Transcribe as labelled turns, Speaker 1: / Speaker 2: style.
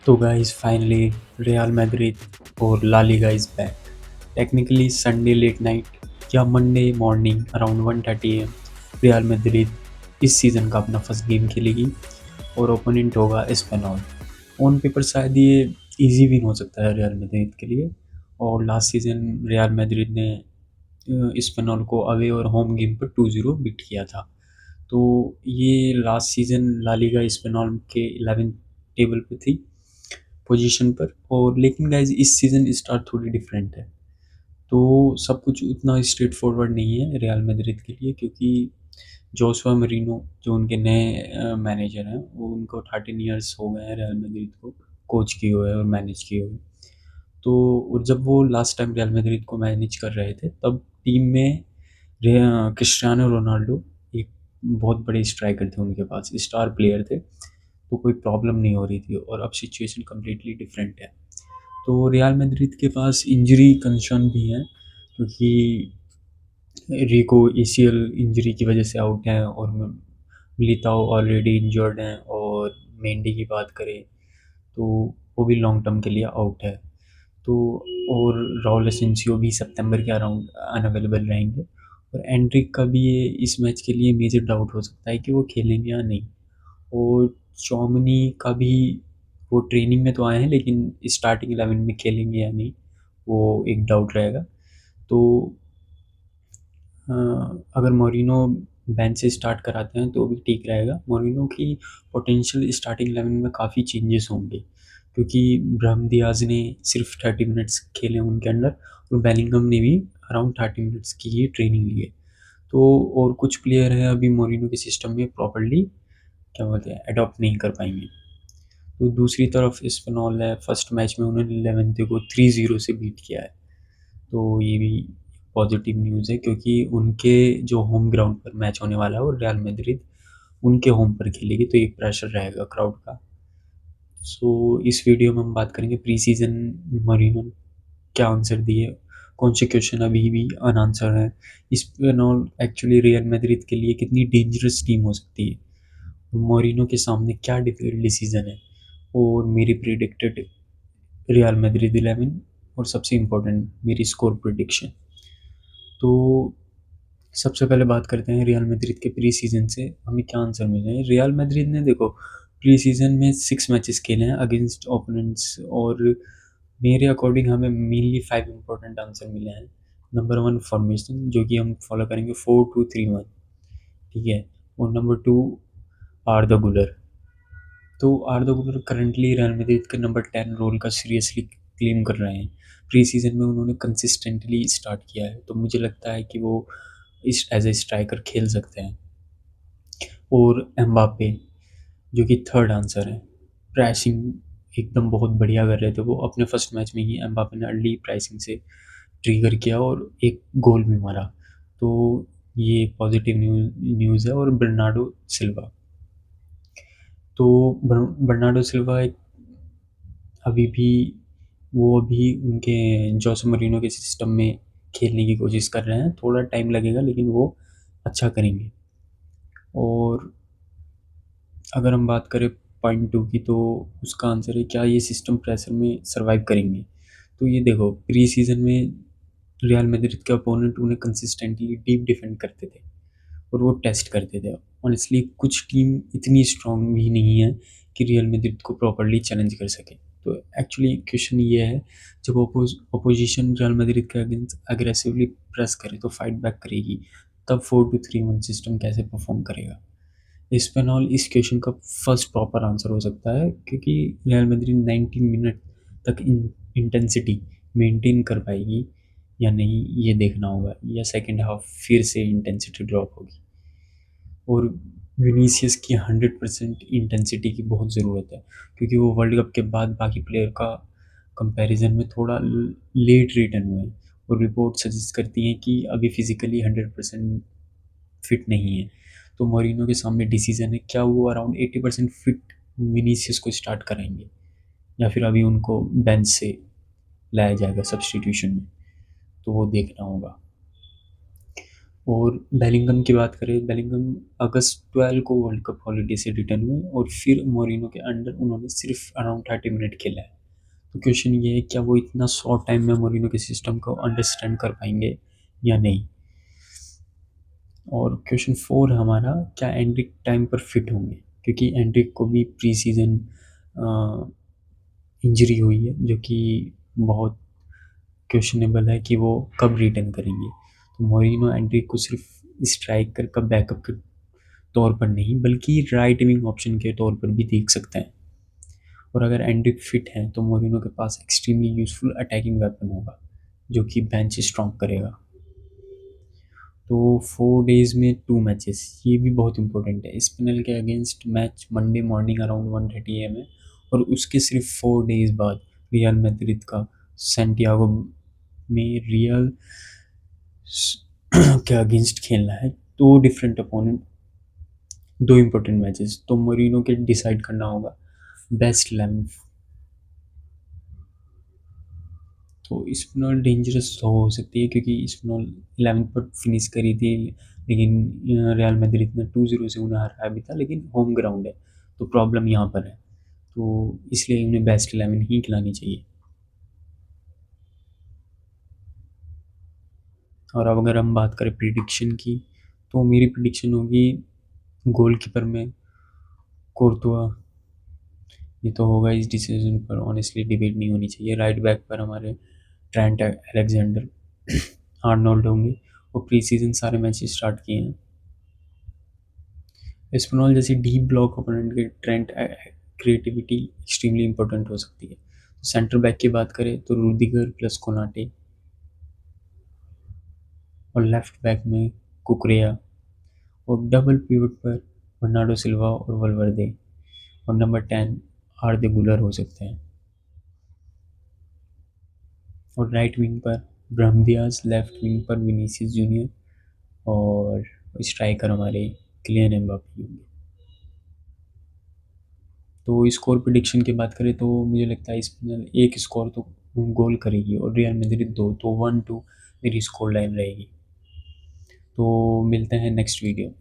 Speaker 1: तो guys finally Real Madrid और La Liga is back. Technically Sunday late night या Monday morning around 1:30 AM Real Madrid इस season का अपना first game खेलेगी और ओपोनेंट होगा एस्पेनॉल। ऑन पेपर शायद ये इजी विन हो सकता है रियल मैड्रिड के लिए। और लास्ट सीज़न रियल मैड्रिड ने एस्पेनॉल को अवे और होम गेम पर 2-0 बीट किया था। तो ये लास्ट सीज़न ला लीगा एस्पेनॉल के 11th टेबल पे थी पोजीशन पर। और लेकिन गाइज इस सीज़न स्टार थोड़ी डिफरेंट है। तो सब कुछ उतना स्ट्रेट फॉरवर्ड नहीं है रियल मैड्रिड के लिए, क्योंकि जोशुआ मरीनो जो उनके नए मैनेजर हैं, वो उनको 13 ईयर्स हो गए हैं रियल मैड्रिड को कोच किए हुए और मैनेज किए हुए। तो और जब वो लास्ट टाइम रियल मैड्रिड को मैनेज कर रहे थे तब टीम में क्रिस्टियानो रोनाल्डो एक बहुत बड़े स्ट्राइकर थे, उनके पास स्टार प्लेयर थे। तो कोई प्रॉब्लम नहीं हो रही थी और अब सिचुएशन कम्प्लीटली डिफरेंट है। तो रियल मैड्रिड के पास इंजरी कंसर्न भी है, क्योंकि रिको एसीएल इंजरी की वजह से आउट हैं और मिलिताओ ऑलरेडी इंजर्ड हैं। और मेंडी की बात करें तो वो भी लॉन्ग टर्म के लिए आउट है। तो और राउल एसेंसियो भी सितंबर के अराउंड अनअवेलेबल रहेंगे। और एंड्रिक का भी ये इस मैच के लिए मेजर डाउट हो सकता है कि वो खेलेंगे या नहीं। और चौमनी का भी वो ट्रेनिंग में तो आए हैं, लेकिन स्टार्टिंग 11 में खेलेंगे या नहीं वो एक डाउट रहेगा। तो अगर मोरिनो बेंच से स्टार्ट कराते हैं तो भी ठीक रहेगा। मोरिनो की पोटेंशियल स्टार्टिंग 11 में काफ़ी चेंजेस होंगे, क्योंकि ब्राहिम दियाज ने सिर्फ 30 मिनट्स खेले उनके अंडर और बेलिंगम ने भी अराउंड 30 मिनट्स की ही ट्रेनिंग ली है। तो और कुछ प्लेयर हैं अभी मोरिनो के सिस्टम में प्रॉपरली क्या बोलते हैं अडॉप्ट नहीं कर पाएंगे। तो दूसरी तरफ एस्पेनॉल है, फर्स्ट मैच में उन्होंने लेवेंते को 3-0 से बीट किया है। तो ये भी पॉजिटिव न्यूज़ है, क्योंकि उनके जो होम ग्राउंड पर मैच होने वाला है और रियल मैड्रिड उनके होम पर खेलेगी, तो एक प्रेशर रहेगा क्राउड का। सो इस वीडियो में हम बात करेंगे प्री सीजन मरीनो क्या आंसर दिए, कौन से क्वेश्चन अभी भी अनआंसर हैं, एस्पेनॉल एक्चुअली रियल मैड्रिड के लिए कितनी डेंजरस टीम हो सकती है, मोरिनो के सामने क्या डिफिकल्ट डिसीजन है, और मेरी प्रिडिक्टेड रियल मैड्रिड 11, और सबसे इम्पोर्टेंट मेरी स्कोर प्रिडिक्शन। तो सबसे पहले बात करते हैं रियल मैड्रिड के प्री सीजन से हमें क्या आंसर मिले हैं। रियल मैड्रिड ने देखो प्री सीजन में 6 मैचेस खेले हैं अगेंस्ट ओपोनेंट्स, और मेरे अकॉर्डिंग हमें मेनली 5 इंपॉर्टेंट आंसर मिले हैं। नंबर 1 फॉर्मेशन, जो कि हम फॉलो करेंगे 4-2-3-1, ठीक है। और नंबर 2 आर द गुलर। तो आर्दा गुलर करंटली रियल मैड्रिड के नंबर 10 रोल का सीरियसली क्लेम कर रहे हैं। प्री सीजन में उन्होंने कंसिस्टेंटली स्टार्ट किया है, तो मुझे लगता है कि वो इस एज ए स्ट्राइकर खेल सकते हैं। और एम्बापे जो कि थर्ड आंसर है, प्राइसिंग एकदम बहुत बढ़िया कर रहे थे वो। अपने फर्स्ट मैच में ही एम्बापे ने अर्ली प्राइसिंग से ट्रिगर किया और एक गोल भी मारा। तो ये पॉजिटिव न्यूज़ है। और बर्नार्डो सिल्वा, तो बर्नार्डो सिल्वा एक अभी भी वो अभी उनके जोसे मरीनो के सिस्टम में खेलने की कोशिश कर रहे हैं। थोड़ा टाइम लगेगा लेकिन वो अच्छा करेंगे। और अगर हम बात करें पॉइंट 2 की, तो उसका आंसर है क्या ये सिस्टम प्रेशर में सर्वाइव करेंगे। तो ये देखो प्री सीजन में रियल मैड्रिड के अपोनेंट उन्हें कंसिस्टेंटली डीप डिफेंड करते थे और वो टेस्ट करते थे। ऑनेस्टली कुछ टीम इतनी स्ट्रांग भी नहीं है कि रियल मैड्रिड को प्रॉपर्ली चैलेंज कर सके। तो एक्चुअली क्वेश्चन ये है, जब अपोजिशन रियल मैड्रिड के अगेंस्ट अग्रेसिवली प्रेस करे तो फाइट बैक करेगी, तब 4-2-3-1 सिस्टम कैसे परफॉर्म करेगा। एस्पेनॉल इस क्वेश्चन का फर्स्ट प्रॉपर आंसर हो सकता है, क्योंकि रियल मैड्रिड 90 मिनट तक इंटेंसिटी मेंटेन कर पाएगी या नहीं ये देखना होगा, या सेकेंड हाफ फिर से इंटेंसिटी ड्रॉप होगी। और विनीसियस की 100% इंटेंसिटी की बहुत ज़रूरत है, क्योंकि वो वर्ल्ड कप के बाद बाकी प्लेयर का कंपैरिजन में थोड़ा लेट रिटर्न हुए हैं। और रिपोर्ट सजेस्ट करती हैं कि अभी फिजिकली 100% फिट नहीं है। तो मोरिनो के सामने डिसीजन है, क्या वो अराउंड 80% फिट विनीसियस को स्टार्ट कराएंगे या फिर अभी उनको बेंच से लाया जाएगा सब्सटीट्यूशन में, तो वो देखना होगा। और बेलिंगम की बात करें, बेलिंगम अगस्त 12 को वर्ल्ड कप हॉलीडे से रिटर्न हुए और फिर मोरिनो के अंडर उन्होंने सिर्फ अराउंड 30 मिनट खेला है। तो क्वेश्चन ये है, क्या वो इतना शॉर्ट टाइम में मोरिनो के सिस्टम को अंडरस्टैंड कर पाएंगे या नहीं। और क्वेश्चन 4 हमारा, क्या एंड्रिक टाइम पर फिट होंगे, क्योंकि एंड्रिक को भी प्री सीजन इंजरी हुई है जो कि बहुत क्वेश्चनेबल है कि वो कब रिटर्न करेंगे। तो मोरिनो एंड्रिक को सिर्फ स्ट्राइकर का बैकअप के तौर पर नहीं बल्कि राइट विंग ऑप्शन के तौर पर भी देख सकते हैं। और अगर एंड्रिक फिट हैं तो मोरिनो के पास एक्सट्रीमली यूजफुल अटैकिंग वेपन होगा जो कि बेंच स्ट्रॉन्ग करेगा। तो 4 डेज में 2 मैचेस, ये भी बहुत इंपॉर्टेंट है। स्पिनल के against match Monday morning around 1:30 AM है और उसके सिर्फ 4 डेज बाद रियल मैड्रिड का सैंटियागो में रियल के अगेंस्ट खेलना है। दो डिफरेंट अपोनेंट, दो इम्पोर्टेंट मैचेस, तो मोरिनो के डिसाइड करना होगा बेस्ट 11। तो स्पिनोल डेंजरस तो हो सकती है क्योंकि स्पिनोल 11 पर फिनिश करी थी, लेकिन रियल मैड्रिड ने 2-0 से उन्हें हराया भी था, लेकिन होम ग्राउंड है तो प्रॉब्लम यहाँ पर है। तो इसलिए उन्हें बेस्ट 11 ही खिलानी चाहिए। और अब अगर हम बात करें प्रिडिक्शन की, तो मेरी प्रिडिक्शन होगी गोलकीपर में कोर्तुआ। ये तो होगा, इस डिसीजन पर ऑनेस्टली डिबेट नहीं होनी चाहिए। राइट बैक पर हमारे ट्रेंट अलेक्जेंडर आर्नोल्ड होंगे और प्री सीजन सारे मैच स्टार्ट किए हैं। एस्पिनॉल जैसी डीप ब्लॉक ओपोनेंट के ट्रेंट क्रिएटिविटी एक्सट्रीमली इंपॉर्टेंट हो सकती है। सेंटर बैक की बात करें तो रूदिगर प्लस कोनाटे, और लेफ्ट बैक में कुकरेया, और डबल पिवट पर बर्नार्डो सिल्वा और वलवर्दे, और नंबर 10 आर्दे गुलर हो सकते हैं। और राइट विंग पर ब्राहिम दियाज, लेफ्ट विंग पर विनीसियस जूनियर, और स्ट्राइकर हमारे किलियन एम्बापे होंगे। तो स्कोर प्रिडिक्शन की बात करें तो मुझे लगता है स्पेन एक स्कोर तो गोल करेगी और रियल मैड्रिड 2, तो 1-2 मेरी स्कोर लाइन रहेगी। तो मिलते हैं नेक्स्ट वीडियो में।